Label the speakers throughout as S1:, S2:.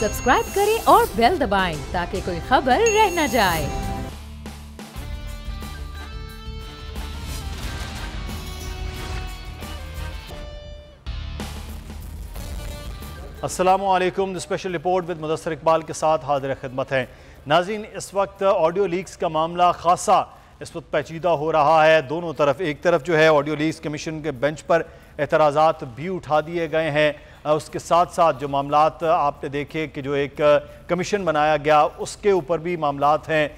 S1: Subscribe करें और bell दबाएं ताकि कोई खबर रह न जाए।
S2: अस्सलामुअलैकुम। Special report with Mudassar Iqbal के साथ हाजिर खिदमत हैं। नाज़रीन, इस वक्त ऑडियो लीक्स का मामला खासा इस वक्त पेचीदा हो रहा है। दोनों तरफ, एक तरफ जो है ऑडियो लीक्स कमीशन के बेंच पर एतराज़ात भी उठा दिए गए हैं, उसके साथ साथ जो मामलात आपने देखे कि जो एक कमीशन बनाया गया उसके ऊपर भी मामलात हैं।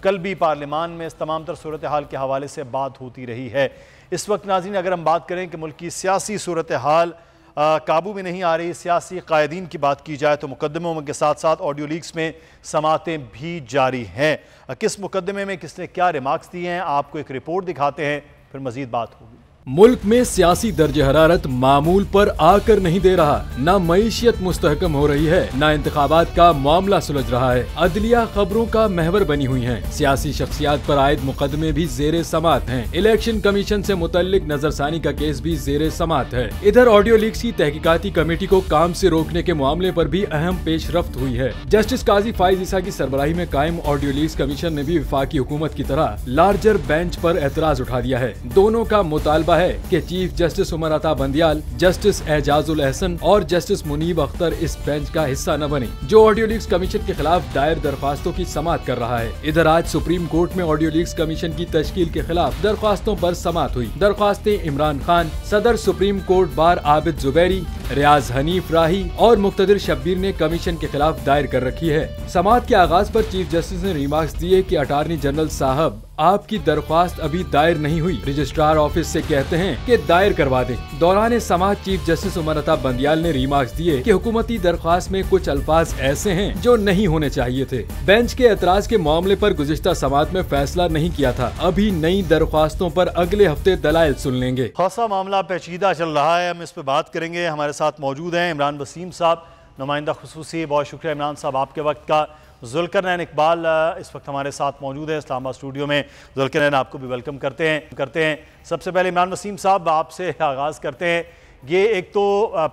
S2: कल भी पार्लियामान में इस तमाम तर सूरत हाल के हवाले से बात होती रही है। इस वक्त नाज़रीन, अगर हम बात करें कि मुल्क की सियासी सूरत हाल काबू में नहीं आ रही, सियासी कायदीन की बात की जाए तो मुकदमों के साथ साथ ऑडियो लीक्स में समातें भी जारी हैं। किस मुकदमे में किसने क्या रिमार्क्स दिए हैं, आपको एक रिपोर्ट दिखाते हैं, फिर मजीद बात होगी।
S3: मुल्क में सियासी दर्ज हरारत मामूल पर आकर नहीं दे रहा। न मईशियत मुस्तहकम हो रही है, न इंतखाबात का मामला सुलझ रहा है। अदलिया खबरों का महवर बनी हुई है। सियासी शख्सियात पर आयद मुकदमे भी जेरे समात हैं। इलेक्शन कमीशन से मुतल्लिक नजरसानी का केस भी जेरे समात है। इधर ऑडियो लीक्स की तहकीकाती कमेटी को काम से रोकने के मामले पर भी अहम पेशरफ्त हुई है। जस्टिस काजी फाइज ईसा की सरबराही में कायम ऑडियो लीक्स कमीशन ने भी वफाकी हुकूमत की तरह लार्जर बेंच पर एतराज उठा दिया है। दोनों का मुतालबा है कि chief justice Umar Ata Bandial, justice Ejazul Ehsan और जस्टिस मुनीब अख्तर इस बेंच का हिस्सा न बने जो ऑडियो लीक्स कमीशन के खिलाफ दायर दरख्वास्तों की समाअत कर रहा है। इधर आज सुप्रीम कोर्ट में ऑडियो लीक्स कमीशन की तश्कील के खिलाफ दरख्वास्तों पर समाअत हुई। दरख्वास्तें इमरान खान, सदर supreme court bar Abid Zubairi, रियाज हनीफ राही और मुक्तदिर शब्बीर ने कमीशन के खिलाफ दायर कर रखी है। समाअत के आगाज पर चीफ जस्टिस ने रिमार्क्स दिए कि अटार्नी जनरल साहब, आपकी दरख्वास्त अभी दायर नहीं हुई, रजिस्ट्रार ऑफिस से कहते हैं कि दायर करवा दें। दौरान समाअत चीफ जस्टिस उमर अता बंदियाल ने रिमार्क्स दिए कि हुकूमती दरख्वास्त में कुछ अल्फाज ऐसे हैं जो नहीं होने चाहिए थे। बेंच के एतराज के मामले पर गुज़िश्ता समाअत में फैसला नहीं किया था। अभी नई दरख्वास्तों पर अगले हफ्ते दलाइल सुन लेंगे।
S2: खासा मामला पेचीदा चल रहा है, हम इस पर बात करेंगे। हमारे साथ मौजूद हैं इमरान वसीम साहब, नुमाइंदा खुसूसी। बहुत शुक्रिया इमरान साहब आपके वक्त का। जुल्करनैन इकबाल इस वक्त हमारे साथ मौजूद है इस्लामाबाद स्टूडियो में। जुल्करनैन, आपको भी वेलकम करते हैं। सबसे पहले इमरान वसीम साहब, आपसे आगाज़ करते हैं। ये एक तो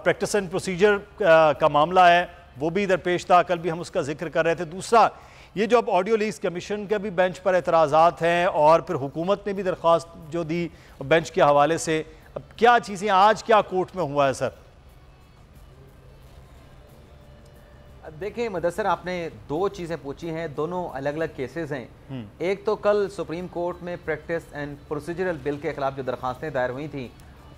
S2: प्रैक्टिस एंड प्रोसीजर का मामला है, वो भी दरपेश था, कल भी हम उसका जिक्र कर रहे थे। दूसरा, ये जो अब ऑडियो लीक्स कमीशन के भी बेंच पर एतराज़ात हैं और फिर हुकूमत ने भी दरख्वास्त जो दी बेंच के हवाले से, अब क्या चीज़ें आज क्या कोर्ट में हुआ है सर?
S4: देखिए मुदस्सर, आपने दो चीज़ें पूछी हैं, दोनों अलग अलग केसेस हैं। एक तो कल सुप्रीम कोर्ट में प्रैक्टिस एंड प्रोसीजरल बिल के खिलाफ जो दरखास्तें दायर हुई थी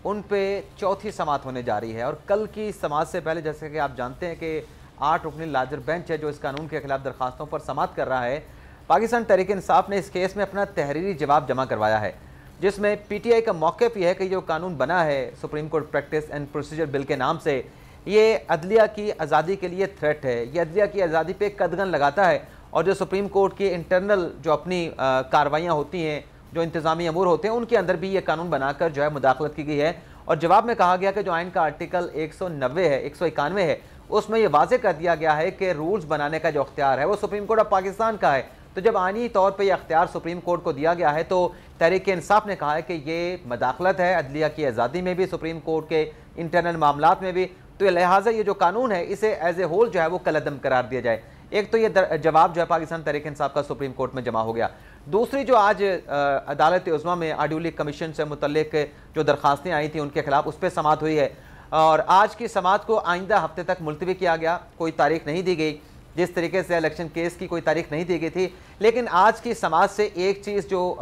S4: उन पे चौथी समाअत होने जा रही है। और कल की समाअत से पहले, जैसे कि आप जानते हैं कि 8 रुकनी लार्जर बेंच है जो इस कानून के खिलाफ दरखास्तों पर समाअत कर रहा है। पाकिस्तान तहरीक इंसाफ ने इस केस में अपना तहरीरी जवाब जमा करवाया है, जिसमें PTI का मौक़िफ़ यह है कि जो कानून बना है supreme court practice and procedure bill के नाम से, ये अदलिया की आज़ादी के लिए थ्रेट है, ये अदलिया की आज़ादी पे कदगन लगाता है। और जो सुप्रीम कोर्ट की इंटरनल जो अपनी कार्रवाइयाँ होती हैं, जो इंतज़ामी अमूर होते हैं, उनके अंदर भी ये कानून बनाकर जो है मुदाखलत की गई है। और जवाब में कहा गया कि जो आइन का आर्टिकल 190 है, 191 है, उसमें यह वाज़ेह कर दिया गया है कि रूल्स बनाने का जो अख्तियार है वो सुप्रीम कोर्ट ऑफ पाकिस्तान का है। तो जब आइनी तौर पर यह अख्तियार सुप्रीम कोर्ट को दिया गया है तो तहरीक इंसाफ ने कहा है कि ये मदाखलत है अदलिया की आज़ादी में भी, सुप्रीम कोर्ट के इंटरनल मामलात में भी। तो लिहाजा ये जो कानून है इसे एज ए होल जो है वो कलअदम करार दिया जाए। एक तो ये जवाब जो है पाकिस्तान तहरीक इंसाफ का सुप्रीम कोर्ट में जमा हो गया। दूसरी, जो आज अदालत उज़्मा में ऑडियो लीक कमीशन से मुतल्लिक जो दरखास्तें आई थी उनके खिलाफ उस पर समाअत हुई है। और आज की समाअत को आइंदा हफ्ते तक मुलतवी किया गया, कोई तारीख नहीं दी गई। जिस तरीके से इलेक्शन केस की कोई तारीख नहीं दी गई थी, लेकिन आज की समाअत से एक चीज़ जो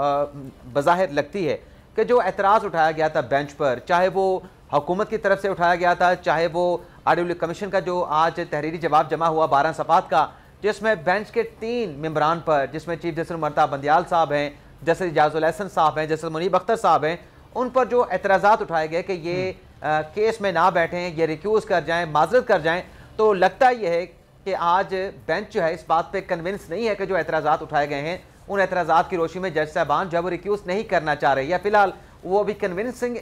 S4: बज़ाहिर लगती है कि जो एतराज़ उठाया गया था बेंच पर, चाहे वो हुकूमत की तरफ से उठाया गया था, चाहे वो ऑडियो लीक कमीशन का जो आज तहरीरी जवाब जमा हुआ 12 सफ़ात का, जिसमें बेंच के 3 मेंबरान पर, जिसमें चीफ जस्टिस उमर अता बंदियाल साहब हैं, जस्टिस एजाजुल एहसन साहब हैं, जस्टिस मुनीब अख्तर साहब हैं, उन पर जो एतराज़ात उठाए गए कि ये केस में ना बैठें, ये रिक्यूज़ कर जाएँ, माजरत कर जाएँ। तो लगता यह है कि आज बेंच जो है इस बात पर कन्विंस नहीं है कि जो एतराज़ात उठाए गए हैं उन एतराज़ात की रोशनी में जज साहबान जो है वो रिक्यूज़ नहीं करना चाह रहे, या फिलहाल वो अभी कन्विंसिंग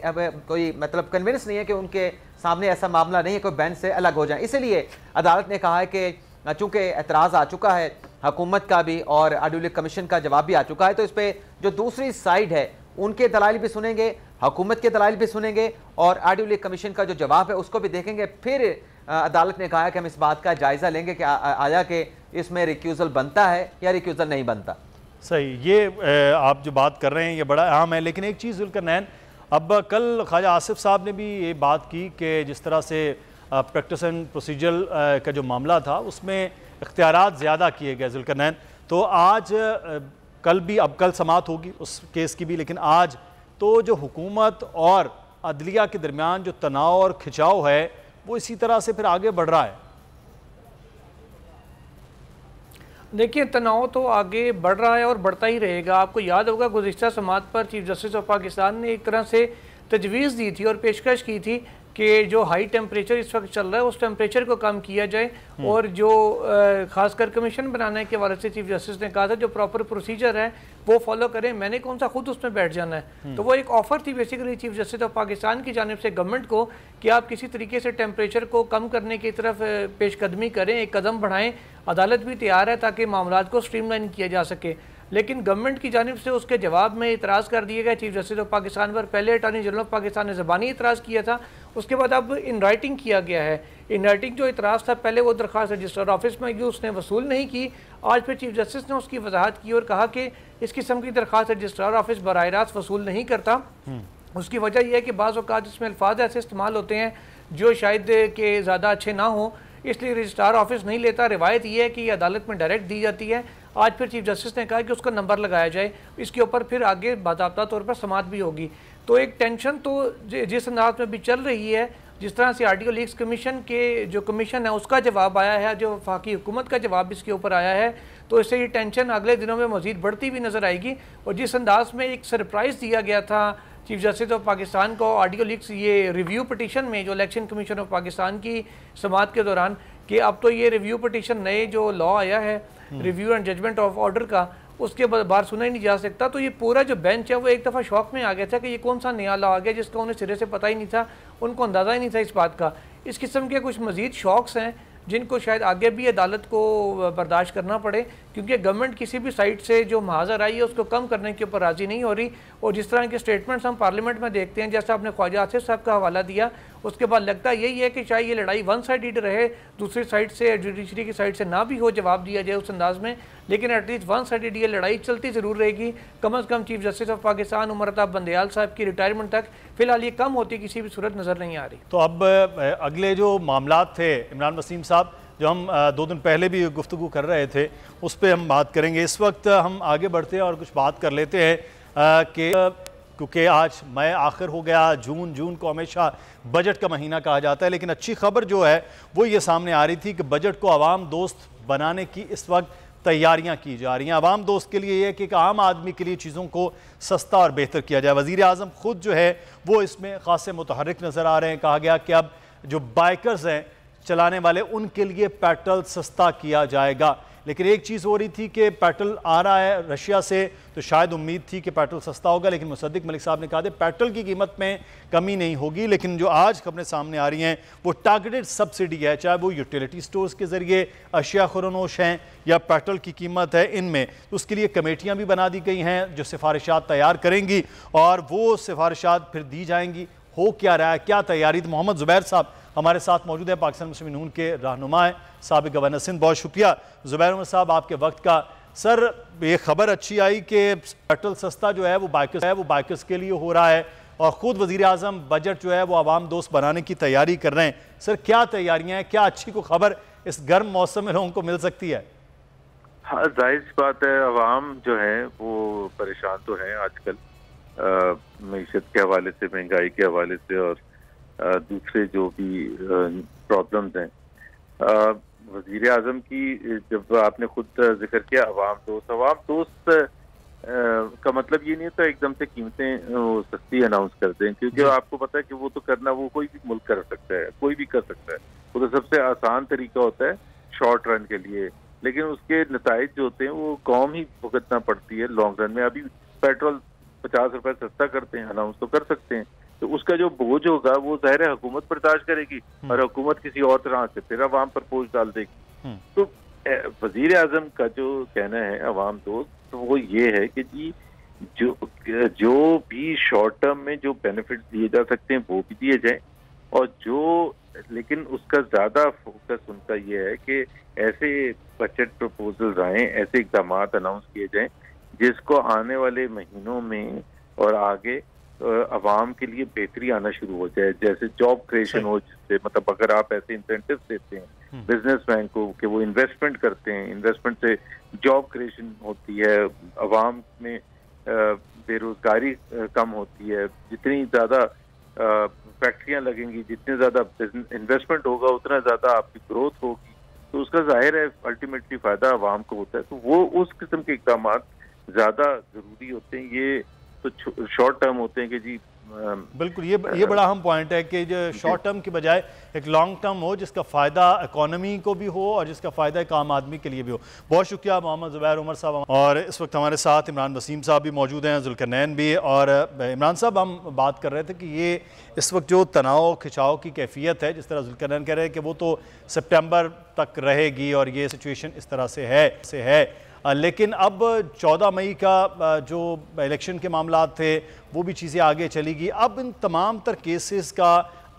S4: कोई मतलब कन्विंस नहीं है कि उनके सामने ऐसा मामला नहीं है कोई बेंच से अलग हो जाए। इसलिए अदालत ने कहा है कि चूँकि एतराज़ आ चुका है हुकूमत का भी और ऑडियो लीक कमीशन का जवाब भी आ चुका है, तो इस पर जो दूसरी साइड है उनके दलाइल भी सुनेंगे, हुकूमत के दलाइल भी सुनेंगे और ऑडियो लीक कमीशन का जो जवाब है उसको भी देखेंगे। फिर अदालत ने कहा है कि हम इस बात का जायजा लेंगे कि आया कि इसमें रिक्यूजल बनता है या रिक्यूजल नहीं बनता।
S2: सही, ये आप जो बात कर रहे हैं ये बड़ा अहम है। लेकिन एक चीज़ ज़ुल्करनैन, अब कल ख्वाजा आसिफ साहब ने भी ये बात की कि जिस तरह से प्रैक्टिस एंड प्रोसीजर का जो मामला था उसमें इख्तियारात ज़्यादा किए गए ज़ुल्करनैन, तो आज कल भी, अब कल समाअत होगी उस केस की भी, लेकिन आज तो जो हुकूमत और अदलिया के दरमियान जो तनाव और खिंचाव है वो इसी तरह से फिर आगे बढ़ रहा है।
S5: देखिए, तनाव तो आगे बढ़ रहा है और बढ़ता ही रहेगा। आपको याद होगा गुज़िश्ता समाअत पर चीफ जस्टिस ऑफ पाकिस्तान ने एक तरह से तजवीज़ दी थी और पेशकश की थी कि जो हाई टेम्परेचर इस वक्त चल रहा है उस टेम्परेचर को कम किया जाए, और जो खासकर कमीशन बनाने के हवाले से चीफ जस्टिस ने कहा था जो प्रॉपर प्रोसीजर है वो फॉलो करें। मैंने कौन सा खुद उसमें बैठ जाना है। तो वो एक ऑफर थी basically chief justice of Pakistan की जानिब से गवर्नमेंट को कि आप किसी तरीके से टेम्परेचर को कम करने की तरफ पेशकदमी करें, एक कदम बढ़ाएं। अदालत भी तैयार है ताकि मामलात को स्ट्रीमलाइन किया जा सके। लेकिन गवर्नमेंट की जानिब से उसके जवाब में इतराज़ कर दिया गया चीफ जस्टिस ऑफ पाकिस्तान पर। पहले अटॉर्नी जनरल ऑफ पाकिस्तान ने ज़बानी इतराज़ किया था, उसके बाद अब इन राइटिंग किया गया है। इन राइटिंग जो इतराज़ था, पहले वो दरख्वास्त रजिस्ट्रार ऑफिस में गई, उसने वसूल नहीं की। आज फिर चीफ जस्टिस ने उसकी वजाहत की और कहा कि इस किस्म की दरख्वास्त रजिस्ट्रार ऑफिस बराह रास्त वसूल नहीं करता। उसकी वजह यह है कि बाज़ औक़ात इसमें अल्फाज ऐसे इस्तेमाल होते हैं जो शायद के ज़्यादा अच्छे ना हों, इसलिए रजिस्ट्रार ऑफिस नहीं लेता। रिवायत यह है कि ये अदालत में डायरेक्ट दी जाती है। आज फिर चीफ जस्टिस ने कहा कि उसका नंबर लगाया जाए, इसके ऊपर फिर आगे बाकायदा तौर पर समाअत भी होगी। तो एक टेंशन तो जिस अंदाज में भी चल रही है, जिस तरह से आर्टिकल लीक्स कमीशन के जो कमीशन है उसका जवाब आया है, जो वफाकी हुकूमत का जवाब इसके ऊपर आया है, तो इससे ये टेंशन अगले दिनों में मज़ीद बढ़ती हुई नज़र आएगी। और जिस अंदाज में एक सरप्राइज़ दिया गया था चीफ जस्टिस ऑफ पाकिस्तान को आर्टिकल लीक्स ये रिव्यू पटिशन में जो इलेक्शन कमीशन ऑफ पाकिस्तान की समाअत के दौरान, कि अब तो ये रिव्यू पटिशन नए जो लॉ आया है review and judgment of order का, उसके बाहर सुना ही नहीं जा सकता। तो ये पूरा जो बेंच है वो एक दफ़ा शौक में आ गया था कि ये कौन सा नया लॉ आ गया जिसका उन्हें सिरे से पता ही नहीं था, उनको अंदाज़ा ही नहीं था इस बात का। इस किस्म के कुछ मज़ीद शौक्स हैं जिनको शायद आगे भी अदालत को बर्दाश्त करना पड़े, क्योंकि गवर्नमेंट किसी भी साइड से जो महाजर आई है उसको कम करने के ऊपर राज़ी नहीं हो रही। और जिस तरह के स्टेटमेंट्स हम पार्लियामेंट में देखते हैं, जैसा आपने ख्वाजा आसिफ साहब का हवाला दिया, उसके बाद लगता यही है कि चाहे ये लड़ाई वन साइडेड रहे, दूसरी साइड से जुडिशरी की साइड से ना भी हो जवाब दिया जाए उस अंदाज में, लेकिन एटलीस्ट वन साइडेड ये लड़ाई चलती ज़रूर रहेगी। कम से कम chief justice of Pakistan Umar Ata Bandial साहब की रिटायरमेंट तक फ़िलहाल ये कम होती किसी भी सूरत नज़र नहीं आ रही।
S2: तो अब अगले जो मामला थे इमरान वसीम साहब, जो हम 2 दिन पहले भी गुफ्तगू कर रहे थे, उस पर हम बात करेंगे। इस वक्त हम आगे बढ़ते हैं और कुछ बात कर लेते हैं कि क्योंकि आज मई आखिर हो गया, जून को हमेशा बजट का महीना कहा जाता है, लेकिन अच्छी खबर जो है वो ये सामने आ रही थी कि बजट को आवाम दोस्त बनाने की इस वक्त तैयारियां की जा रही हैं। आवाम दोस्त के लिए ये कि एक आम आदमी के लिए चीज़ों को सस्ता और बेहतर किया जाए। वज़ीर आज़म खुद जो है वो इसमें खासे मुतहर्रिक नज़र आ रहे हैं। कहा गया कि अब जो बाइकर्स हैं चलाने वाले, उनके लिए पेट्रोल सस्ता किया जाएगा। लेकिन एक चीज़ हो रही थी कि पेट्रोल आ रहा है रशिया से, तो शायद उम्मीद थी कि पेट्रोल सस्ता होगा, लेकिन मुसद्दिक मलिक साहब ने कहा था पेट्रोल की कीमत में कमी नहीं होगी। लेकिन जो आज खबरें सामने आ रही हैं वो टारगेटेड सब्सिडी है, चाहे वो यूटिलिटी स्टोर्स के ज़रिए अशिया खुरनोश हैं या पेट्रोल की कीमत है इनमें। तो उसके लिए कमेटियाँ भी बना दी गई हैं जो सिफारिशात तैयार करेंगी और वो सिफारिशात फिर दी जाएंगी। हो क्या रहा है, क्या तैयारी? तो मोहम्मद ज़ुबैर साहब हमारे साथ मौजूद है, पाकिस्तान मुस्लिम नून के रहनुमा हैं, साबिक़ गवर्नर सिंध। बहुत शुक्रिया ज़ुबैर अहमद साहब आपके वक्त का। सर, ये खबर अच्छी आई कि पेट्रोल सस्ता जो है वो बाइकर्स के लिए हो रहा है और ख़ुद वज़ीर आज़म बजट जो है वो आवाम दोस्त बनाने की तैयारी कर रहे हैं। सर, क्या तैयारियाँ हैं, क्या अच्छी को खबर इस गर्म मौसम में लोगों को मिल सकती है?
S6: हाँ, जाहिर सी बात है, आवाम जो है वो परेशान तो है आजकल मईशत के हवाले से, महंगाई के हवाले से और दूसरे जो भी प्रॉब्लम्स हैं। वज़ीर आज़म की जब आपने खुद जिक्र किया आवाम दोस्त का मतलब ये नहीं होता एकदम से कीमतें सस्ती अनाउंस करते हैं, क्योंकि आपको पता है कि वो तो करना वो कोई भी मुल्क कर सकता है, कोई भी कर सकता है। वो तो सबसे आसान तरीका होता है शॉर्ट रन के लिए, लेकिन उसके नताइज जो होते हैं वो कौम ही भुगतना पड़ती है लॉन्ग रन में। अभी पेट्रोल 50 रुपए सस्ता करते हैं, अनाउंस तो कर सकते हैं, तो उसका जो बोझ होगा वो ज़ाहिर है हुकूमत बर्दाश्त करेगी और हुकूमत किसी और तरह से फिर अवाम पर बोझ डाल देगी। तो वज़ीर आज़म का जो कहना है अवाम दोस्त, तो वो ये है कि जी जो भी शॉर्ट टर्म में जो बेनिफिट दिए जा सकते हैं वो भी दिए जाएं, और जो लेकिन उसका ज़्यादा फोकस उनका ये है कि ऐसे बजट प्रपोजल्स आए, ऐसे इकदाम अनाउंस किए जाएं जिसको आने वाले महीनों में और आगे अवाम के लिए बेहतरी आना शुरू हो जाए, जैसे जॉब क्रिएशन हो, जिससे मतलब अगर आप ऐसे इंसेंटिव देते हैं बिजनेसमैन को कि वो इन्वेस्टमेंट करते हैं, इन्वेस्टमेंट से जॉब क्रिएशन होती है, अवाम में बेरोजगारी कम होती है, जितनी ज़्यादा फैक्ट्रियाँ लगेंगी, जितने ज़्यादा इन्वेस्टमेंट होगा उतना ज़्यादा आपकी ग्रोथ होगी, तो उसका जाहिर है अल्टीमेटली फ़ायदा अवाम को होता है। तो वो उस किस्म के इक़दाम ज़्यादा ज़रूरी होते हैं। ये तो शॉर्ट टर्म होते हैं कि जी
S2: बिल्कुल, ये बड़ा अहम पॉइंट है कि जो शॉर्ट टर्म की बजाय एक लॉन्ग टर्म हो जिसका फ़ायदा इकोनॉमी को भी हो और जिसका फ़ायदा एक आम आदमी के लिए भी हो। बहुत शुक्रिया मोहम्मद ज़ुबैर उमर साहब। और इस वक्त हमारे साथ इमरान वसीम साहब भी मौजूद हैं, जुल्करनैन भी। और इमरान साहब, हम बात कर रहे थे कि ये इस वक्त जो तनाव खिंचाव की कैफियत है, जिस तरह जुल्करनैन कह रहे हैं कि वो तो सितंबर तक रहेगी और ये सिचुएशन इस तरह से है, लेकिन अब 14 मई का जो इलेक्शन के मामला थे वो भी चीज़ें आगे चलेगी। अब इन तमाम तर केसेस का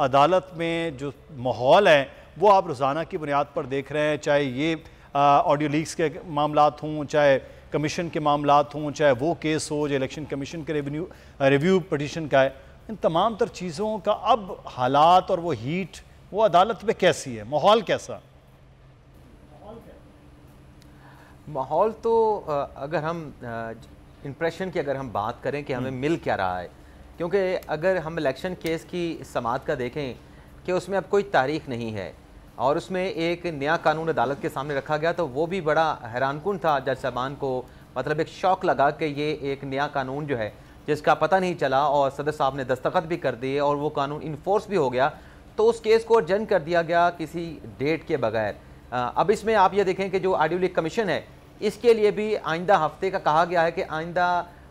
S2: अदालत में जो माहौल है वो आप रोज़ाना की बुनियाद पर देख रहे हैं, चाहे ये ऑडियो लीक्स के मामलात हों, चाहे कमीशन के मामलात हों, चाहे वो केस हो जो इलेक्शन कमीशन के रिव्यू पटिशन का है। इन तमाम तर चीज़ों का अब हालात और वो हीट वो अदालत में कैसी है, माहौल कैसा?
S4: माहौल तो अगर हम इम्प्रेशन की अगर हम बात करें कि हमें मिल क्या रहा है, क्योंकि अगर हम इलेक्शन केस की समाअत का देखें कि उसमें अब कोई तारीख नहीं है और उसमें एक नया कानून अदालत के सामने रखा गया, तो वो भी बड़ा हैरानकुन था जज साहबान को। मतलब एक शौक लगा कि ये एक नया कानून जो है जिसका पता नहीं चला और सदर साहब ने दस्तखत भी कर दिए और वो कानून इन्फोर्स भी हो गया, तो उस केस को जन कर दिया गया किसी डेट के बगैर। अब इसमें आप ये देखें कि जो ऑडियो लीक कमीशन है इसके लिए भी आइंदा हफ्ते का कहा गया है कि आइंदा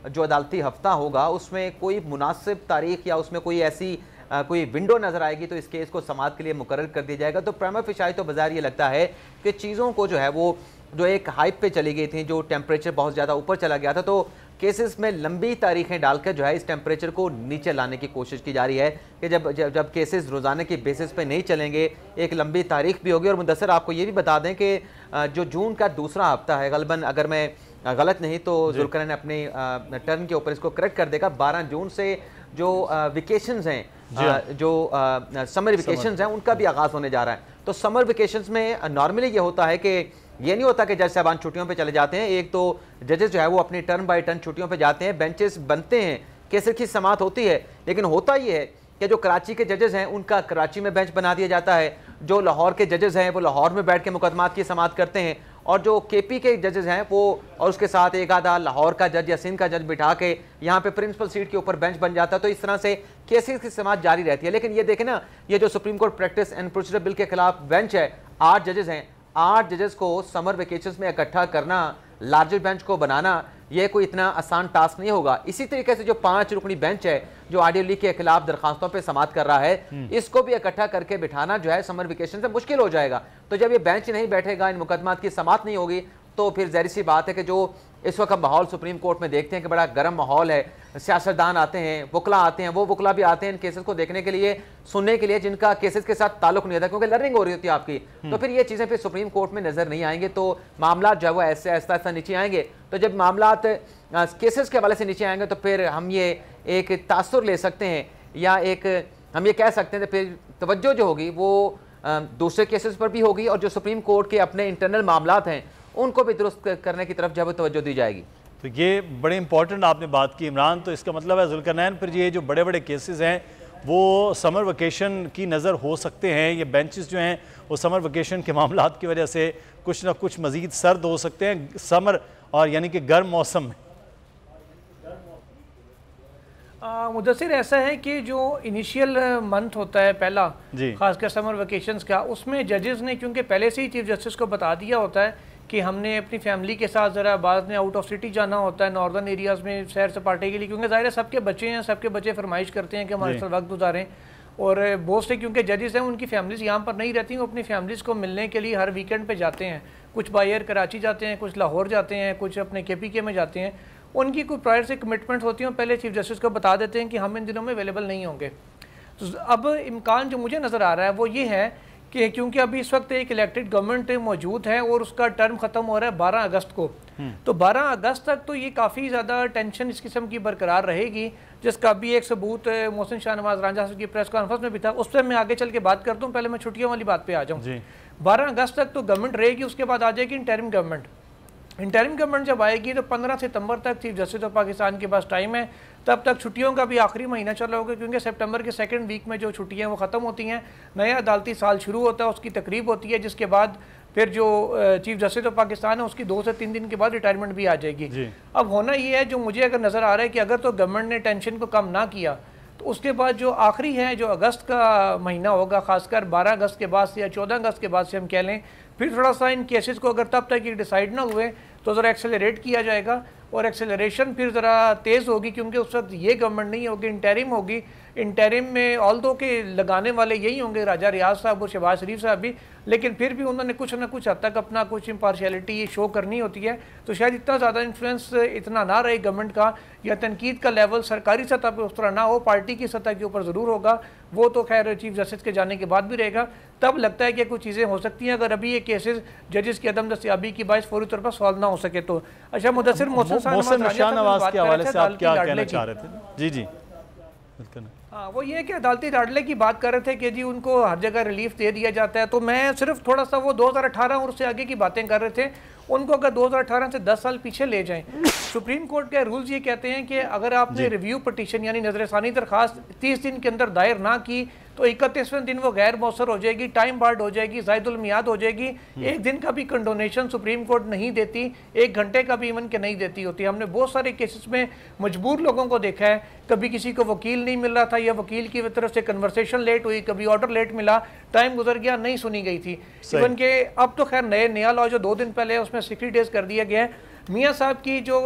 S4: जो अदालती हफ्ता होगा उसमें कोई मुनासिब तारीख या उसमें कोई ऐसी कोई विंडो नज़र आएगी तो इस केस को समाअत के लिए मुकर्रर कर दिया जाएगा। तो प्रीमा फेशी तो बाज़ार ये लगता है कि चीज़ों को जो है वो जो एक हाइप पे चली गई थी, जो टेम्परेचर बहुत ज़्यादा ऊपर चला गया था, तो केसेस में लंबी तारीखें डालकर जो है इस टेम्परेचर को नीचे लाने की कोशिश की जा रही है कि जब केसेस रोज़ाना की बेसिस पे नहीं चलेंगे, एक लंबी तारीख भी होगी। और मुदस्सर आपको ये भी बता दें कि जो जून का दूसरा हफ्ता है, गलबन अगर मैं गलत नहीं तो जुल्करनैन ने अपने टर्न के ऊपर इसको करेक्ट कर देगा, 12 जून से जो वेकेशंस हैं, जो समर वेकेशंस हैं, उनका भी आगाज़ होने जा रहा है। तो समर वेकेशंस में नॉर्मली ये होता है कि ये नहीं होता कि जज साहबान छुट्टियों पे चले जाते हैं, एक तो जजेस जो है वो अपनी टर्न बाय टर्न छुट्टियों पे जाते हैं, बेंचेस बनते हैं, केसेस की समाअत होती है, लेकिन होता ये है कि जो कराची के जजेस हैं उनका कराची में बेंच बना दिया जाता है, जो लाहौर के जजेस हैं वो लाहौर में बैठ के मुकदमात की समाअत करते हैं, और जो केपी के जजेस हैं वो और उसके साथ एक आधा लाहौर का जज या सिंध का जज बिठा के यहाँ पे प्रिंसिपल सीट के ऊपर बेंच बन जाता है। तो इस तरह से केसेस की समाअत जारी रहती है। लेकिन ये देखें ना, ये जो supreme court practice and procedure bill के खिलाफ बेंच है, 8 जजेस हैं, 8 जजेस को समर वेकेशंस में इकट्ठा करना, लार्जर बेंच को बनाना, यह कोई इतना आसान टास्क नहीं होगा। इसी तरीके से जो 5 रुकनी बेंच है जो ऑडियो लीक के खिलाफ दरखास्तों पे समाअत कर रहा है, इसको भी इकट्ठा करके बिठाना जो है समर वेकेशन से मुश्किल हो जाएगा। तो जब ये बेंच नहीं बैठेगा, इन मुकदमात की समाअत नहीं होगी, तो फिर ज़ाहिर सी बात है कि जो इस वक्त माहौल सुप्रीम कोर्ट में देखते हैं कि बड़ा गर्म माहौल है, सियासतदान आते हैं, वकला आते हैं, वो वकला भी आते हैं इन केसेस को देखने के लिए, सुनने के लिए, जिनका केसेस के साथ ताल्लुक नहीं होता, क्योंकि लर्निंग हो रही होती है आपकी। तो फिर ये चीज़ें फिर सुप्रीम कोर्ट में नज़र नहीं आएंगे, तो मामला जो है वो ऐसे आहिस्ता आहिस्ता नीचे आएंगे। तो जब मामला केसेस के हवाले से नीचे आएंगे तो फिर हम ये एक तासुर ले सकते हैं या एक हम ये कह सकते हैं तो फिर तवज्जो जो होगी वो दूसरे केसेस पर भी होगी और जो सुप्रीम कोर्ट के अपने इंटरनल मामलात हैं उनको भी दुरुस्त करने की तरफ जब तवज्जो दी जाएगी।
S2: तो ये बड़े इंपॉर्टेंट आपने बात की इमरान। तो इसका मतलब है जुल्करनैन फिर ये जो बड़े बड़े केसेस हैं वो समर वेकेशन की नज़र हो सकते हैं, ये बेंचेस जो हैं वो समर वेकेशन के मामलात की वजह से कुछ ना कुछ मज़ीद सर्द हो सकते हैं समर और यानी कि गर्म मौसम में।
S5: मुदस्सिर ऐसा है कि जो इनिशियल मंथ होता है पहला, खासकर समर वेकेशंस का, उसमें जजेस ने क्योंकि पहले से ही चीफ जस्टिस को बता दिया होता है कि हमने अपनी फैमिली के साथ ज़रा बाद में आउट ऑफ सिटी जाना होता है, नॉर्दर्न एरियाज़ में सैर सपाटे के लिए, क्योंकि ज़ाहिर है सबके बच्चे हैं, सबके बच्चे फरमाइश करते हैं कि हमारे साथ वक्त गुजारें। और बहुत से क्योंकि जजेस हैं उनकी फैमिलीज़ यहाँ पर नहीं रहती, वो अपनी फैमिलीज़ को मिलने के लिए हर वीकेंड पे जाते हैं, कुछ बाय एयर कराची जाते हैं, कुछ लाहौर जाते हैं, कुछ अपने KPK में जाते हैं। उनकी कोई प्रायर से कमिटमेंट होती हैं, पहले चीफ जस्टिस को बता देते हैं कि हम इन दिनों में अवेलेबल नहीं होंगे। तो अब इम्कान जो मुझे नज़र आ रहा है वो ये है कि क्योंकि अभी इस वक्त एक इलेक्टेड गवर्नमेंट मौजूद है और उसका टर्म ख़त्म हो रहा है 12 अगस्त को, तो 12 अगस्त तक तो ये काफ़ी ज़्यादा टेंशन इस किस्म की बरकरार रहेगी, जिसका भी एक सबूत मोहसिन शाहनवाज रांझा साहब की प्रेस कॉन्फ्रेंस में भी था। उस पर मैं आगे चल के बात करता हूँ, पहले मैं छुट्टियों वाली बात पे आ जाऊँ। 12 अगस्त तक तो गवर्नमेंट रहेगी, उसके बाद आ जाएगी इंटरिम गवर्नमेंट। इंटरिम गवर्नमेंट जब आएगी तो 15 सितंबर तक चीफ जस्टिस ऑफ पाकिस्तान के पास टाइम है, तब तक छुट्टियों का भी आखिरी महीना चल रहा होगा, क्योंकि सितंबर के सेकंड वीक में जो छुट्टियां वो ख़त्म होती हैं, नया अदालती साल शुरू होता है, उसकी तकरीब होती है, जिसके बाद फिर जो चीफ जस्टिस ऑफ पाकिस्तान है उसकी 2 से 3 दिन के बाद रिटायरमेंट भी आ जाएगी। अब होना ये है, जो मुझे अगर नज़र आ रहा है कि अगर तो गवर्नमेंट ने टेंशन को कम ना किया तो उसके बाद जो आखिरी है, जो अगस्त का महीना होगा, खासकर 12 अगस्त के बाद से या 14 अगस्त के बाद से हम कह लें, फिर थोड़ा सा इन केसेस को अगर तब तक ये डिसाइड ना हुए तो ज़रा एक्सेलरेट किया जाएगा, और एक्सेलरेशन फिर ज़रा तेज़ होगी, क्योंकि उस वक्त ये गवर्नमेंट नहीं होगी, इंटरिम होगी। इंटरिम में ऑल्दो के लगाने वाले यही होंगे, राजा रियाज साहब और शहबाज शरीफ साहब भी, लेकिन फिर भी उन्होंने कुछ ना कुछ हद तक अपना कुछ इम्पार्शियलिटी शो करनी होती है, तो शायद इतना ज़्यादा इन्फ्लुएंस इतना ना रहे गवर्नमेंट का, या तनकीद का लेवल सरकारी सतह पर उस तरह ना हो, पार्टी की सतह के ऊपर ज़रूर होगा, वो तो खैर चीफ जस्टिस के जाने के बाद भी रहेगा। तब लगता है कि कुछ चीज़ें हो सकती हैं, अगर अभी ये केसेस जजेस की अदम दस्तयाबी की बायस फौरी तौर पर सॉल्व ना हो सके तो। अच्छा मुदस्सिर, मोहसिन
S2: शाहनवाज के हवाले से आप क्या कहना चाह रहे थे? जी
S5: हाँ, वो ये कि अदालती दाखिले की बात कर रहे थे कि जी उनको हर जगह रिलीफ दे दिया जाता है, तो मैं सिर्फ थोड़ा सा वो 2018 और उससे आगे की बातें कर रहे थे, उनको अगर 2018 से 10 साल पीछे ले जाएं, सुप्रीम कोर्ट के रूल्स ये कहते हैं कि अगर आपने रिव्यू पटिशन यानी नजरसानी दरखास्त 30 दिन के अंदर दायर ना की तो 31वें दिन वो गैर मौसर हो जाएगी, टाइम बार्ड हो जाएगी, ज़ायदुल मियाद हो जाएगी। एक दिन का भी कंडोनेशन सुप्रीम कोर्ट नहीं देती, 1 घंटे का भी इवन के नहीं देती होती। हमने बहुत सारे केसेस में मजबूर लोगों को देखा है, कभी किसी को वकील नहीं मिल रहा था या वकील की तरफ से कन्वर्सेशन लेट हुई, कभी ऑर्डर लेट मिला, टाइम गुजर गया, नहीं सुनी गई थी। इवन के अब तो खैर नया लॉ जो 2 दिन पहले है उसमें 60 डेज कर दिया गया है। मियाँ साहब की जो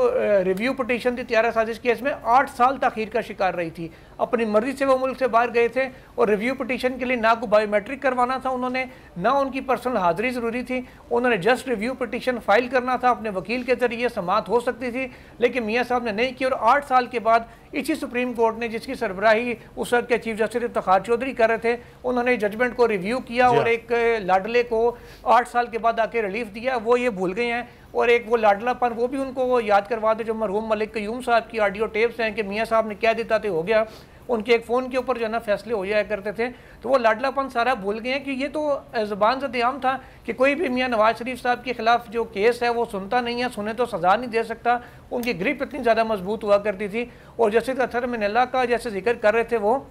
S5: रिव्यू पटिशन थी त्यारा साजिश केस में 8 साल तखीर का शिकार रही थी, अपनी मर्जी से वो मुल्क से बाहर गए थे, और रिव्यू पटिशन के लिए ना को बायोमेट्रिक करवाना था उन्होंने, ना उनकी पर्सनल हाजिरी ज़रूरी थी, उन्होंने जस्ट रिव्यू पटिशन फाइल करना था, अपने वकील के जरिए समाअत हो सकती थी, लेकिन मियाँ साहब ने नहीं की। और 8 साल के बाद इसी सुप्रीम कोर्ट ने, जिसकी सरबराही उस वक्त के चीफ जस्टिस इफ्तिखार चौधरी कर रहे थे, उन्होंने जजमेंट को रिव्यू किया और एक लाडले को 8 साल के बाद आके रिलीफ दिया। वो ये भूल गए हैं, और एक वो लाडलापन वो भी उनको याद करवा दे जो मरहूम मलिक क़य्यूम साहब की ऑडियो टेप्स हैं कि मियाँ साहब ने क्या देता थे हो गया, उनके एक फ़ोन के ऊपर जो है ना फैसले हो जाया करते थे, तो वो लाडलापन सारा भूल गए हैं कि ये तो ज़बान से आम था कि कोई भी मियाँ नवाज शरीफ साहब के खिलाफ जो केस है वो सुनता नहीं है, सुने तो सज़ा नहीं दे सकता। उनकी ग्रिप इतनी ज़्यादा मजबूत हुआ करती थी। और जस्टिस अतहर मिनल्ला का जैसे जिक्र कर रहे थे, वो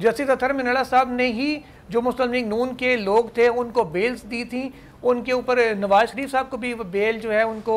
S5: जस्टिस अतहर मिनल्ला साहब ने ही जो मुस्लिम लीग नून के लोग थे उनको बेल्स दी थी, उनके ऊपर नवाज शरीफ साहब को भी बेल जो है उनको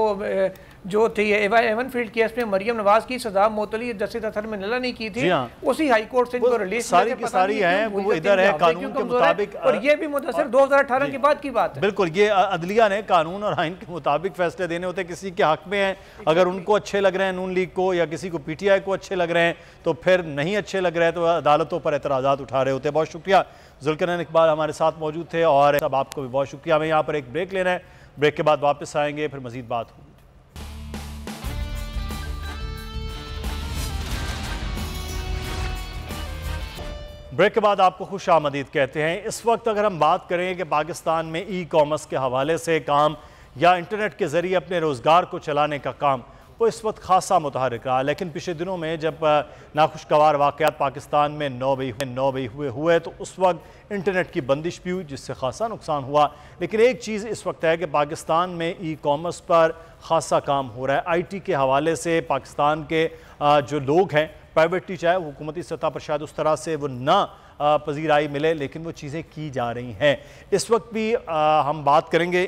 S5: जो थी एवन फील्ड केस में मरियम नवाज की सजा मोतली जस्टिस अतहर मिनल्ला ने की थी, उसी हाई कोर्ट से इनको रिलीज
S2: सारी है वो इधर है कानून के मुताबिक,
S5: और ये भी मुदस्सिर 2018 के बाद की बात है।
S2: बिल्कुल, ये अदलिया ने कानून और आइन के मुताबिक फैसले देने होते हैं, किसी के हक में हैं, अगर उनको अच्छे लग रहे हैं नून लीग को या किसी को PTI को अच्छे लग रहे हैं तो फिर नहीं अच्छे लग रहे हैं तो अदालतों पर एतराज़ात उठा रहे होते हैं। बहुत शुक्रिया, जुल्करनैन इकबाल हमारे साथ मौजूद थे, और सब आपको भी बहुत शुक्रिया। हमें यहाँ पर एक ब्रेक लेना है, ब्रेक के बाद वापस आएंगे, फिर मजीद बात होगी। ब्रेक के बाद आपको खुश आमदीद कहते हैं। इस वक्त अगर हम बात करें कि पाकिस्तान में ई-कॉमर्स के हवाले से काम या इंटरनेट के ज़रिए अपने रोज़गार को चलाने का काम, वो इस वक्त खासा मुतहरिक रहा, लेकिन पिछले दिनों में जब नाखुशगवार वाक़यात पाकिस्तान में नौ बई हुए तो उस वक्त इंटरनेट की बंदिश भी हुई, जिससे खासा नुकसान हुआ। लेकिन एक चीज़ इस वक्त है कि पाकिस्तान में ई-कॉमर्स पर खासा काम हो रहा है। IT के हवाले से पाकिस्तान के जो लोग हैं, प्राइवेटली चाहे हुकूमती सतह पर शायद उस तरह से वो ना पजीराई मिले, लेकिन वो चीज़ें की जा रही हैं। इस वक्त भी हम बात करेंगे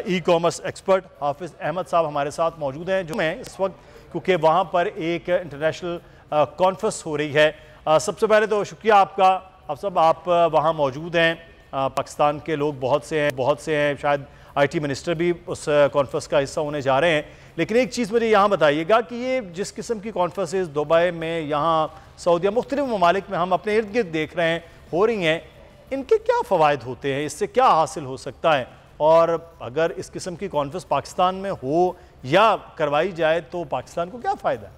S2: ई-कॉमर्स एक्सपर्ट हाफिज़ अहमद साहब हमारे साथ मौजूद हैं, जो मैं इस वक्त क्योंकि वहाँ पर एक इंटरनेशनल कॉन्फ्रेंस हो रही है। सबसे पहले तो शुक्रिया आपका, आप वहाँ मौजूद हैं। पाकिस्तान के लोग बहुत से हैं, शायद IT मिनिस्टर भी उस कॉन्फ्रेंस का हिस्सा होने जा रहे हैं। लेकिन एक चीज़ मुझे यहाँ बताइएगा कि ये जिस किस्म की कॉन्फ्रेंसेस दुबई में, यहाँ सऊदीया, मुख्तलिफ ममालिक में हम अपने इर्द गिर्द देख रहे हैं हो रही हैं, इनके क्या फ़वाइद होते हैं, इससे क्या हासिल हो सकता है, और अगर इस किस्म की कॉन्फ्रेंस पाकिस्तान में हो या करवाई जाए तो पाकिस्तान को क्या फ़ायदा है?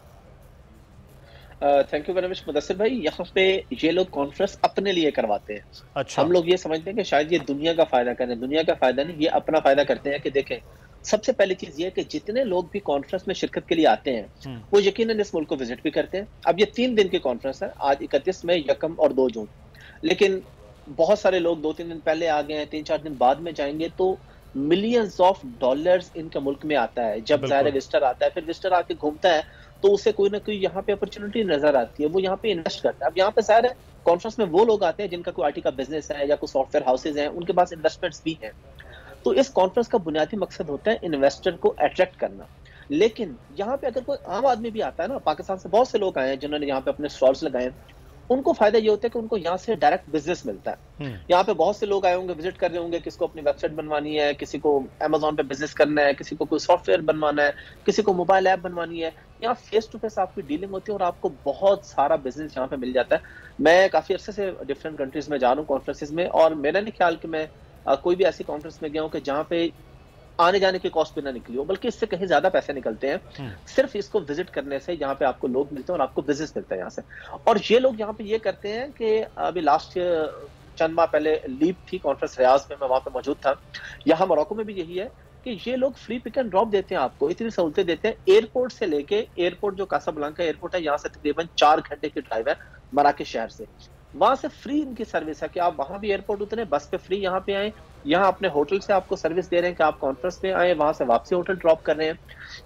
S7: Thank you very much Mudassir भाई। यहाँ पे ये लोग कॉन्फ्रेंस अपने लिए करवाते हैं।
S2: अच्छा।
S7: हम लोग ये समझते हैं कि शायद ये दुनिया का फायदा करें, दुनिया का फायदा नहीं, ये अपना फायदा करते हैं। कि देखें, सबसे पहली चीज ये है कि जितने लोग भी कॉन्फ्रेंस में शिरकत के लिए आते हैं वो यकीनन इस मुल्क को विजिट भी करते हैं। अब ये 3 दिन की कॉन्फ्रेंस है, आज 31 मई, 1 और 2 जून, लेकिन बहुत सारे लोग 2-3 दिन पहले आ गए हैं, 3-4 दिन बाद में जाएंगे, तो मिलियंस ऑफ डॉलर्स इनके मुल्क में आता है। जब ज़ाहिर विजिटर आता है, फिर विजिटर आके घूमता है तो उसे कोई ना कोई यहाँ पे अपॉर्चुनिटी नजर आती है, वो यहाँ पे इन्वेस्ट करता है। अब यहाँ पे ज़ाहिर है कॉन्फ्रेंस में वो लोग आते हैं जिनका कोई आईटी का बिजनेस है या कोई सॉफ्टवेयर हाउसेज हैं, उनके पास इन्वेस्टमेंट्स भी हैं। तो इस कॉन्फ्रेंस का बुनियादी मकसद होता है इन्वेस्टर को अट्रैक्ट करना। लेकिन यहाँ पे अगर कोई आम आदमी भी आता है ना, पाकिस्तान से बहुत से लोग आए हैं जिन्होंने यहाँ पे अपने स्टॉल्स लगाए हैं, उनको फायदा ये होता है कि उनको यहाँ से डायरेक्ट बिजनेस मिलता है। यहाँ पे बहुत से लोग आए होंगे, विजिट कर रहे होंगे, किसी को अपनी वेबसाइट बनवानी है, किसी को Amazon पे बिजनेस करना है, किसी को कोई सॉफ्टवेयर बनवाना है, किसी को मोबाइल ऐप बनवानी है। यहाँ फेस टू फेस आपकी डीलिंग होती है और आपको बहुत सारा बिजनेस यहाँ पे मिल जाता है। मैं काफी अरसे से डिफरेंट कंट्रीज में जा रहा हूँ कॉन्फ्रेंसेज में, और मेरा नहीं ख्याल कि मैं कोई भी ऐसी कॉन्फ्रेंस में गया हूँ कि जहाँ पे आने जाने की कॉस्ट भी ना निकली हो, बल्कि इससे कहीं ज्यादा पैसे निकलते हैं सिर्फ इसको विजिट करने से। यहाँ पे आपको लोग मिलते हैं और आपको बिजनेस मिलता है यहाँ से। और ये लोग यहाँ पे ये करते हैं कि अभी लास्ट चंद माह पहले लीप थी कॉन्फ्रेंस रियाज में, मैं वहां पे मौजूद था। यहाँ मोरक्को में भी यही है कि ये लोग फ्री पिक एंड ड्रॉप देते हैं, आपको इतनी सहूलतें देते हैं। एयरपोर्ट से लेके एयरपोर्ट, जो कासाब्लांका एयरपोर्ट है, यहाँ से तकरीबन 4 घंटे की ड्राइव है मराकेश शहर से, वहां से फ्री इनकी सर्विस है कि आप वहां भी एयरपोर्ट उतरे, बस पे फ्री यहाँ पे आए, यहाँ अपने होटल से आपको सर्विस दे रहे हैं कि आप कॉन्फ्रेंस में आए, वहां से वापसी होटल ड्रॉप कर रहे हैं।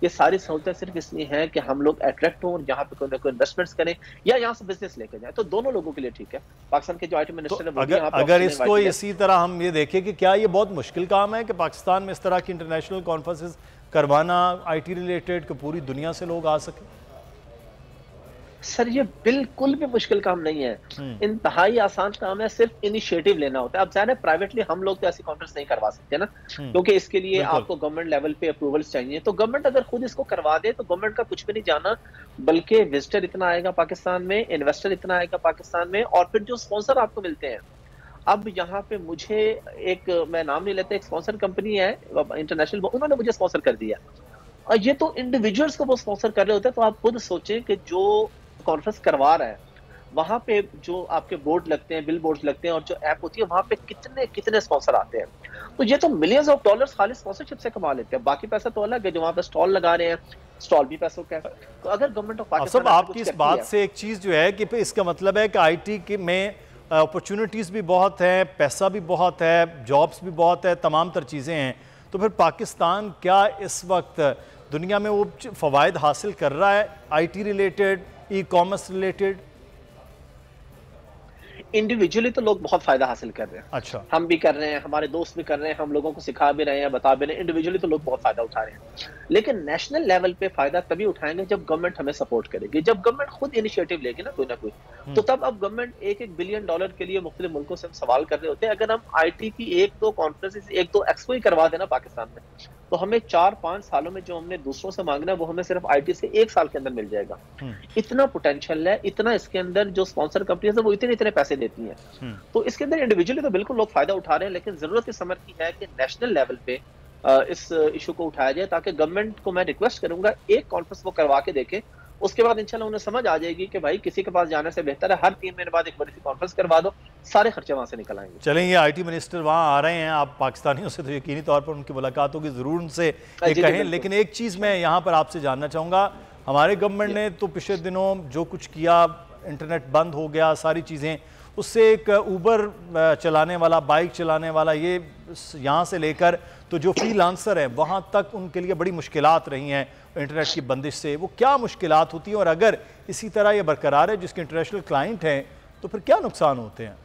S7: ये सारी सहूलतें सिर्फ इसलिए हैं कि हम लोग अट्रैक्ट हों और यहाँ पे कोई ना कोई इन्वेस्टमेंट्स करें या यहाँ से बिजनेस लेके जाए। तो दोनों लोगों के लिए ठीक है। पाकिस्तान के जो आईटी मिनिस्टर
S2: है, अगर इसको इसी तरह हम ये देखें कि क्या ये बहुत मुश्किल काम है कि पाकिस्तान में इस तरह की इंटरनेशनल कॉन्फ्रेंसेज करवाना आईटी रिलेटेड, कि पूरी दुनिया से लोग आ सके?
S7: सर ये बिल्कुल भी मुश्किल काम नहीं है, इंतहाई आसान काम है, सिर्फ इनिशिएटिव लेना होता है। अब ज़ाहिर है प्राइवेटली हम लोग तो ऐसी कॉन्फ्रेंस नहीं करवा सकते ना, क्योंकि इसके लिए आपको गवर्नमेंट लेवल पे अप्रूवल्स चाहिए। तो गवर्नमेंट अगर खुद इसको करवा दे तो गवर्नमेंट का कुछ भी नहीं जाना, बल्कि विजिटर इतना आएगा पाकिस्तान में, इन्वेस्टर इतना आएगा पाकिस्तान में, और फिर जो स्पॉन्सर आपको मिलते हैं। अब यहाँ पे मुझे एक, मैं नाम नहीं लेता, एक स्पॉन्सर कंपनी है इंटरनेशनल, उन्होंने मुझे स्पॉन्सर कर दिया, और ये तो इंडिविजुअल्स को वो स्पॉन्सर कर रहे होते हैं। तो आप खुद सोचें कि जो कॉन्फ्रेंस करवा रहा है वहां पे जो आपके बोर्ड लगते हैं, बिल बोर्ड लगते हैं, और जो ऐप होती है वहां पे कितने कितने स्पॉन्सर आते हैं। तो ये तो मिलियंस ऑफ डॉलर्स खाली स्पॉन्सरशिप से कमा लेते हैं। बाकी पैसा तो अलग है, जो वहां पे स्टॉल लगा रहे हैं, स्टॉल भी पैसों का है। तो अगर गवर्नमेंट ऑफ पाकिस्तान
S2: आपकी इस बात से एक चीज जो है कि इसका मतलब है कि आईटी में अपॉर्चुनिटीज भी बहुत है, पैसा भी बहुत है, जॉब्स भी बहुत है, तमाम तर चीजें हैं। तो फिर पाकिस्तान क्या इस वक्त दुनिया में वो फवायद हासिल कर रहा है IT related, e commerce related?
S7: Individually तो लोग बहुत फायदा हासिल कर रहे हैं।
S2: अच्छा,
S7: हम भी कर रहे हैं, हमारे दोस्त भी कर रहे हैं, हम लोगों को सिखा भी रहे हैं, बता भी रहे हैं। इंडिविजुअली तो लोग बहुत फायदा उठा रहे हैं, लेकिन नेशनल लेवल पे फायदा तभी उठाएंगे जब गवर्नमेंट हमें सपोर्ट करेगी, जब गवर्नमेंट खुद इनिशिएटिव लेगी ना कोई। तो तब अब गवर्नमेंट $1-1 बिलियन के लिए मुख्तलिफ मुल्कों से हम सवाल कर रहे होते हैं। अगर हम आईटी की 1-2 कॉन्फ्रेंसेस, 1-2 एक्सपो ही करवा देना पाकिस्तान में, तो हमें 4-5 सालों में जो हमने दूसरों से मांगना है वो हमें सिर्फ आईटी से 1 साल के अंदर मिल जाएगा। इतना पोटेंशियल है, इतना इसके अंदर जो स्पॉन्सर कंपनियां हैं वो इतने पैसे देती हैं। तो इसके अंदर इंडिविजुअली तो बिल्कुल लोग फायदा उठा रहे हैं, लेकिन जरूरत इस समय की है कि नेशनल लेवल पे इस इशू को उठाया जाए, ताकि गवर्नमेंट को मैं रिक्वेस्ट करूंगा एक कॉन्फ्रेंस वो करवा के देखें। उसके बाद इंशाल्लाह उन्हें समझ आ जाएगी कि भाई किसी के पास जाने से बेहतर है हर 3 महीने बाद एक बड़ी सी कॉन्फ्रेंस करवा दो, सारे खर्चे वहां से निकल आएंगे।
S2: चलें, ये आईटी मिनिस्टर वहां आ रहे हैं, आप पाकिस्तानियों से तो यकीनी तौर पर उनकी मुलाकात होगी, जरूर उनसे कहें। लेकिन एक चीज़ मैं यहाँ पर आपसे जानना चाहूँगा, हमारे गवर्नमेंट ने तो पिछले दिनों जो कुछ किया, इंटरनेट बंद हो गया, सारी चीज़ें, उससे एक ऊबर चलाने वाला, बाइक चलाने वाला, ये यहाँ से लेकर तो जो फ्रीलांसर हैं वहाँ तक उनके लिए बड़ी मुश्किलात रही हैं इंटरनेट की बंदिश से। वो क्या मुश्किलात होती हैं, और अगर इसी तरह ये बरकरार है, जिसके इंटरनेशनल क्लाइंट हैं, तो फिर क्या नुकसान होते हैं?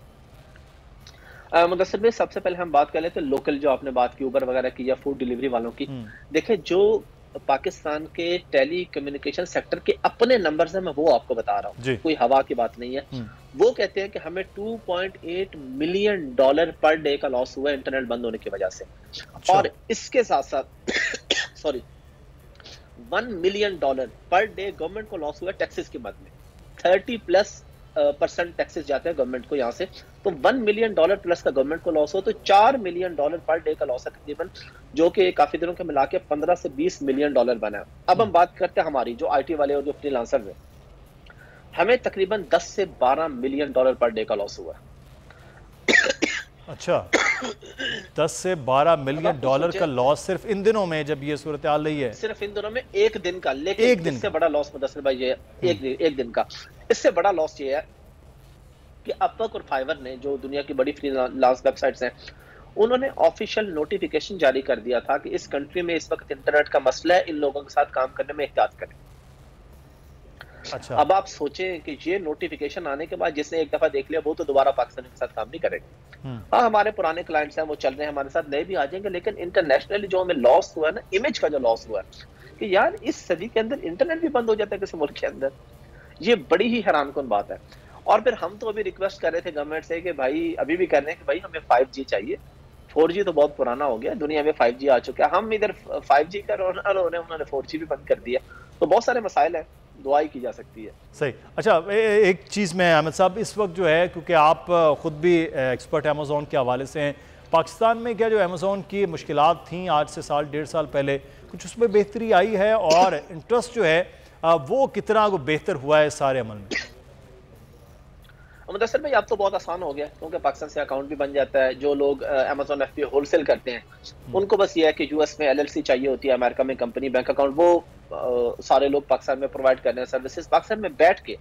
S7: मुदस्सिर भाई, सबसे पहले हम बात कर लेते हैं लोकल, जो आपने बात की ऊबर वगैरह की या फूड डिलीवरी वालों की। देखिए, जो पाकिस्तान के टेली कम्युनिकेशन सेक्टर के अपने नंबर्स हैं, मैं वो आपको बता रहा हूँ, कोई हवा की बात नहीं है। वो कहते हैं कि हमें $2.8 मिलियन पर डे का लॉस हुआ है इंटरनेट बंद होने की वजह से। अच्छा। और इसके साथ साथ sorry $1 million per day government को लॉस हुआ है टैक्सेस की मद में। 30+ % टैक्सेस जाते हैं गवर्नमेंट को यहाँ से। तो $1 मिलियन प्लस का गवर्नमेंट को लॉस हो तो $4 मिलियन पर डे का लॉस है तकरीबन, जो कि काफी दिनों के मिला के $15 से $20 मिलियन बना है। अब हम बात करते हैं हमारी जो आईटी वाले और जो फ्रीलांसर हैं। हमें तकरीबन 10 से 12 मिलियन डॉलर पर डे का लॉस हुआ।
S2: अच्छा, 10 से 12 मिलियन डॉलर का लॉस सिर्फ इन दिनों में, जब ये सूरत हाल रही है?
S7: सिर्फ इन दिनों में एक दिन का। लेकिन एक दिन इससे बड़ा लॉस मुदस्सिर भाई ये एक दिन का, इससे बड़ा लॉस ये है कि अपवर्क और फाइवर ने, जो दुनिया की बड़ी फ्रीलांस वेबसाइट्स हैं, उन्होंने ऑफिशियल नोटिफिकेशन जारी कर दिया था कि इस कंट्री में इस वक्त इंटरनेट का मसला है, इन लोगों के साथ काम करने में एहतियात करें।
S2: अच्छा।
S7: अब आप सोचें कि ये नोटिफिकेशन आने के बाद जिसने एक दफा देख लिया वो तो दोबारा पाकिस्तान के साथ काम नहीं करेगा। हाँ, हमारे पुराने क्लाइंट्स हैं वो चल रहे हैं हमारे साथ, नए भी आ जाएंगे, लेकिन इंटरनेशनली जो हमें लॉस हुआ है ना, इमेज का जो लॉस हुआ है कि यार इस सदी के अंदर इंटरनेट भी बंद हो जाता है किसी मुल्क के अंदर, ये बड़ी ही हैरानकुन बात है। और फिर हम तो अभी रिक्वेस्ट कर रहे थे गवर्नमेंट से कि भाई, अभी भी कर रहे हैं कि भाई हमें 5G चाहिए, 4G तो बहुत पुराना हो गया, दुनिया में 5G आ चुका है, हम इधर 5G का रोना रो रहे हैं, उन्होंने 4G भी बंद कर दिया। तो बहुत सारे मसाइल हैं, दुआ ही की जा सकती है।
S2: सही। अच्छा, एक चीज़ में अहमद साहब, इस वक्त जो है, क्योंकि आप ख़ुद भी एक्सपर्ट अमेज़ॉन के हवाले से हैं, पाकिस्तान में क्या जो अमेज़ॉन की मुश्किलात थी आज से साल 1.5 साल पहले, कुछ उसमें बेहतरी आई है और इंटरेस्ट जो है वो कितना बेहतर हुआ है सारे अमल में?
S7: मुदस्सिर भाई, अब तो बहुत आसान हो गया क्योंकि पाकिस्तान से अकाउंट भी बन जाता है। जो लोग अमेज़ॉन FBA होलसेल करते हैं उनको बस ये है कि US में LLC चाहिए होती है, अमेरिका में कंपनी बैंक अकाउंट, वो सारे लोग पाकिस्तान में प्रोवाइड कर रहे हैं सर्विसेज। पाकिस्तान में बैठ के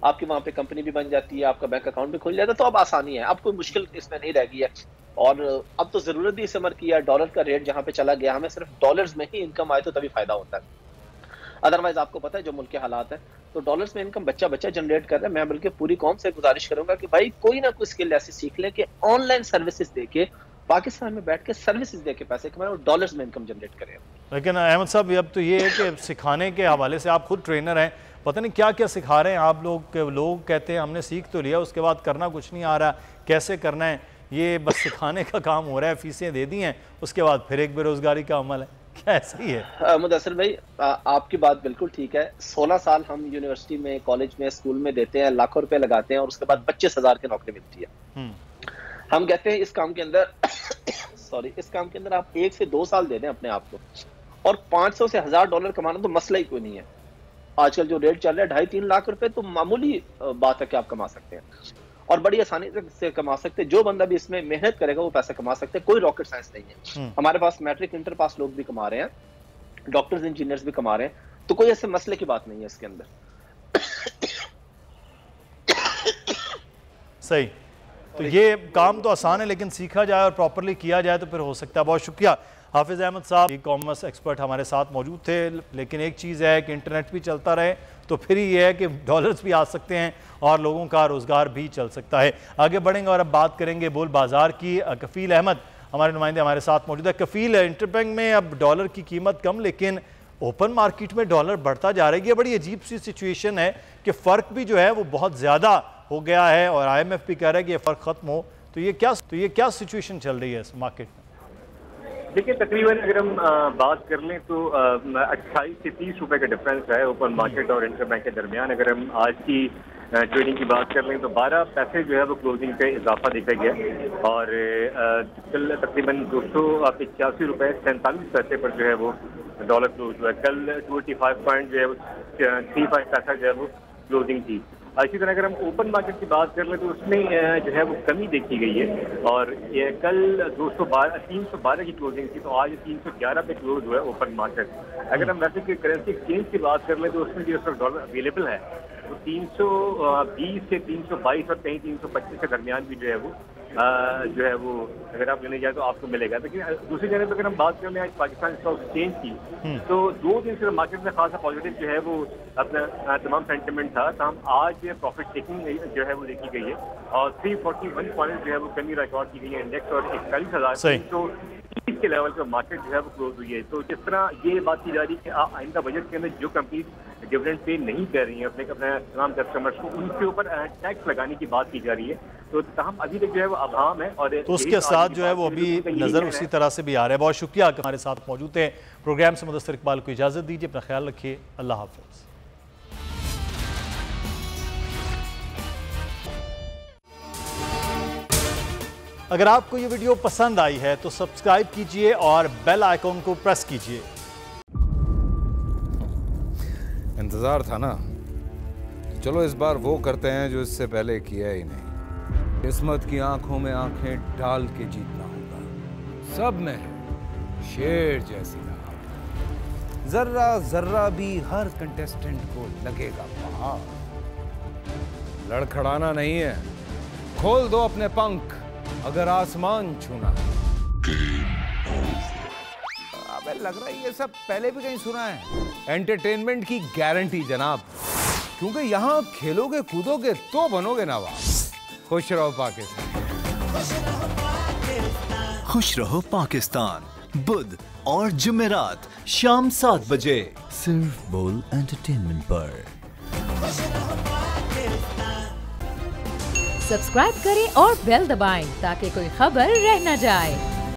S7: आपकी वहाँ पे कंपनी भी बन जाती है, आपका बैंक अकाउंट भी खुल जाता है, तो अब आसानी है, अब कोई मुश्किल इसमें नहीं रह गई है। और अब तो जरूरत भी इस अमर की है, डॉलर का रेट जहाँ पे चला गया, हमें सिर्फ डॉलर्स में ही इनकम आए तो तभी फायदा होता है। अदरवाइज आपको पता है जो मुल्क के हालात है, तो डॉलर्स में इनकम बच्चा जनरेट कर रहा है। मैं बल्कि पूरी कौम से गुजारिश करूंगा कि भाई कोई ना कोई स्किल ऐसी सीख लें कि ऑनलाइन सर्विसेज देके पाकिस्तान में बैठ के सर्विसेज देके पैसे कमाएं और डॉलर्स में इनकम जनरेट करें।
S2: लेकिन अहमद साहब, अब तो ये है कि सिखाने के हवाले से, आप खुद ट्रेनर हैं, पता नहीं क्या क्या सिखा रहे हैं आप लोग। लोग कहते हैं हमने सीख तो लिया, उसके बाद करना कुछ नहीं आ रहा, कैसे करना है, ये बस सिखाने का काम हो रहा है, फीसें दे दी हैं, उसके बाद फिर एक बेरोजगारी का अमल है, क्या ऐसा ही है?
S7: मुदस्सिर भाई, आपकी बात बिल्कुल ठीक है। 16 साल हम यूनिवर्सिटी में, कॉलेज में, स्कूल में देते हैं, लाखों रुपए लगाते हैं और उसके बाद 25,000 की नौकरी मिलती है। हम कहते हैं इस काम के अंदर इस काम के अंदर आप 1 से 2 साल दे दें अपने आप को, और 500 से 1000 डॉलर कमाना तो मसला ही कोई नहीं है। आजकल जो रेट चल रहा है 2.5-3 लाख रुपए तो मामूली बात है कि आप कमा सकते हैं और बड़ी आसानी से कमा सकते हैं। जो बंदा भी इसमें मेहनत करेगा वो पैसा कमा सकते हैं, कोई रॉकेट साइंस नहीं है। हमारे पास मैट्रिक इंटर पास लोग भी कमा रहे हैं, डॉक्टर्स इंजीनियर्स भी कमा रहे हैं, तो कोई ऐसे मसले की बात नहीं है इसके अंदर।
S2: सही। तो ये काम तो आसान है, लेकिन सीखा जाए और प्रॉपरली किया जाए तो फिर हो सकता है। बहुत शुक्रिया हाफिज़ अहमद साहब, ई कॉमर्स एक्सपर्ट हमारे साथ मौजूद थे। लेकिन एक चीज़ है कि इंटरनेट भी चलता रहे तो फिर ये है कि डॉलर्स भी आ सकते हैं और लोगों का रोज़गार भी चल सकता है। आगे बढ़ेंगे और अब बात करेंगे बुल बाज़ार की। कफ़ील अहमद हमारे नुमाइंदे हमारे साथ मौजूद है। कफ़ील, इंटरबैंक में अब डॉलर की कीमत कम, लेकिन ओपन मार्केट में डॉलर बढ़ता जा रहा है। ये बड़ी अजीब सी सिचुएशन है कि फ़र्क भी जो है वो बहुत ज़्यादा हो गया है और IMF भी कह रहा है कि ये फ़र्क ख़त्म हो। तो ये क्या सिचुएशन चल रही है इस मार्केट में?
S8: देखिए, तकरीबन अगर हम बात कर लें तो 28 से 30 रुपए का डिफरेंस है ओपन मार्केट और इंटरबैंक के दरमियान। अगर हम आज की ट्रेडिंग की बात कर लें तो 12 पैसे जो है वो क्लोजिंग पे इजाफा देखा गया और कल तकरीबन 285 रुपए 47 पैसे पर जो है वो डॉलर क्लोज हुआ है। कल 285 पॉइंट जो है 35 पैसा जो है वो क्लोजिंग थी। इसी तरह अगर हम ओपन मार्केट की बात कर लें तो उसमें जो है वो कमी देखी गई है और ये कल 312 की क्लोजिंग थी, तो आज 311 पे क्लोज हुआ है ओपन मार्केट। अगर हम वैसे करेंसी एक्सचेंज की बात कर लें तो उसमें जो डॉलर अवेलेबल है तो 320 से 322 और कहीं 325 के दरमियान भी जो है वो अगर आप लेने जाए तो आपको मिलेगा। लेकिन दूसरी जगह पर अगर हम बात कर लें आज पाकिस्तान स्टॉक एक्सचेंज की, तो 2 दिन से मार्केट में खासा पॉजिटिव जो है वो अपना तमाम सेंटिमेंट था। तो हम आज प्रॉफिट टेकिंग जो है वो देखी गई है और 341 पॉइंट जो है वो कमी रिकॉर्ड की गई है इंडेक्स और 41,330 के लेवल पर मार्केट जो है वो क्लोज हुई है। तो जिस तरह ये बात की जा रही है कि आइंदा बजट के अंदर जो कंपनी डिविडेंड पे नहीं कर रही है अपने तमाम कस्टमर्स को, उनके ऊपर टैक्स लगाने की बात की जा रही है। तो हम अभी तक जो है वो अभाम है और
S2: तो उसके साथ जो है वो अभी नजर उसी तरह से भी आ रहा है। बहुत शुक्रिया कि हमारे साथ मौजूद हैं। प्रोग्राम से मुदस्सिर इकबाल को इजाज़त दीजिए, अपना ख्याल रखिए, अल्लाह हाफ़िज़। अगर आपको ये वीडियो पसंद आई है तो सब्सक्राइब कीजिए और बेल आइकॉन को प्रेस कीजिए।
S9: इंतज़ार था ना, चलो इस बार वो करते हैं जो इससे पहले किया ही नहीं। किस्मत की आंखों में आंखें डाल के जीतना होगा। सब में शेर जैसी राह, जर्रा जर्रा भी हर कंटेस्टेंट को लगेगा पहाड़। लड़खड़ाना नहीं है, खोल दो अपने पंख अगर आसमान छूना है। अबे लग रहा है ये सब पहले भी कहीं सुना है। एंटरटेनमेंट की गारंटी जनाब, क्योंकि यहाँ खेलोगे कूदोगे तो बनोगे नवाब। खुश रहो पाकिस्तान।
S10: खुश रहो पाकिस्तान, बुध और जुमेरात शाम 7 बजे सिर्फ बोल एंटरटेनमेंट पर।
S1: सब्सक्राइब करें और बेल दबाएं ताकि कोई खबर रह न जाए।